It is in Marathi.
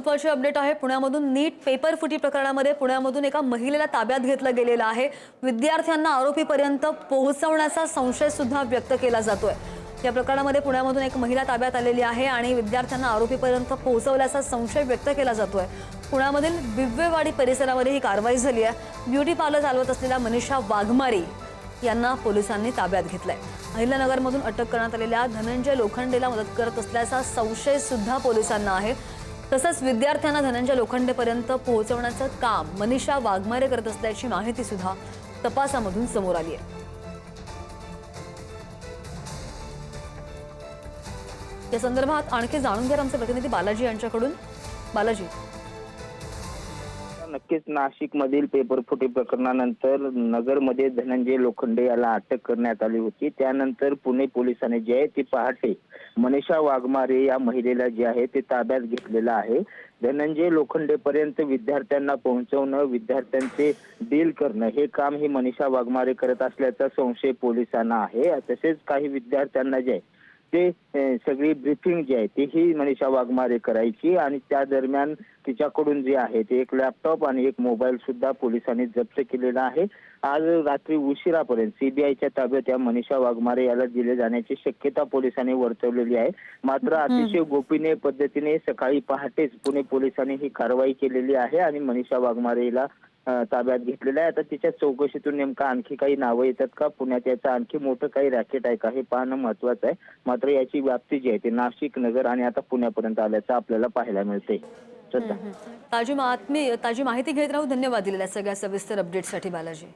महत्त्वाची अपडेट आहे पुण्यामधून नीट पेपर फुटी प्रकरणामध्ये पुण्यामधून एका महिलेला ताब्यात घेतलं गेलेलं आहे। विद्यार्थ्यांना आरोपीपर्यंत पोहोचवण्याचा संशय सुद्धा व्यक्त केला जातोय। या प्रकरणामध्ये पुण्यामधून एक महिला ताब्यात आलेली आहे आणि विद्यार्थ्यांना आरोपीपर्यंत पोहोचवल्याचा संशय व्यक्त केला जातोय। पुण्यामधील बिब्वेवाडी परिसरामध्ये ही कारवाई झाली आहे। ब्युटी पार्लर चालवत असलेल्या मनीषा वाघमारे यांना पोलिसांनी ताब्यात घेतलंय। अहिल्यानगरमधून अटक करण्यात आलेल्या धनंजय लोखंडेला मदत करत असल्याचा संशय सुद्धा पोलिसांना आहे। तसंच विद्यार्थ्यांना धनंजय लोखंडेपर्यंत पोहोचवण्याचं काम मनीषा वाघमारे करत असल्याची माहिती सुद्धा तपासामधून समोर आली आहे। या संदर्भात आणखी जाणून घ्या आमचे प्रतिनिधी बालाजी यांच्याकडून। बालाजी, नक्कीच नाशिकमधील पेपर फुटी प्रकरणानंतर नगरमध्ये धनंजय लोखंडे याला अटक करण्यात आली होती। त्यानंतर पुणे पोलिसांनी जे आहे ती पहाटे मनीषा वाघमारे या महिलेला जे आहे ते ताब्यात घेतलेलं आहे। धनंजय लोखंडे पर्यंत विद्यार्थ्यांना पोहोचवणं, विद्यार्थ्यांचे डील करणं हे काम ही मनीषा वाघमारे करत असल्याचा संशय पोलिसांना आहे। तसेच काही विद्यार्थ्यांना जे ते सगळी ब्रीफिंग जी आहे ती ही मनीषा वाघमारे करायची आणि त्या दरम्यान तिच्याकडून जे आहे ते एक लॅपटॉप आणि एक मोबाईल सुद्धा पोलिसांनी जप्त केलेला आहे। आज रात्री उशिरापर्यंत सीबीआयच्या ताब्यात या मनीषा वाघमारे याला दिले जाण्याची शक्यता पोलिसांनी वर्तवलेली आहे। मात्र अतिशय गोपनीय पद्धतीने सकाळी पहाटेच पुणे पोलिसांनी ही कारवाई केलेली आहे आणि मनीषा वाघमारेला ताब्यात घेतलेला आहे। आता तिच्या चौकशीतून नेमका आणखी काही नावं येतात का, पुण्यात याचं आणखी मोठं काही रॅकेट आहे का हे पाहणं महत्त्वाचं आहे। मात्र याची व्याप्ती जी आहे ती नाशिक, नगर आणि आता पुण्यापर्यंत आल्याचं आपल्याला पाहायला मिळते। ताजी माहिती घेत राहू। धन्यवाद दिलेल्या सगळ्या सविस्तर अपडेटसाठी बालाजी।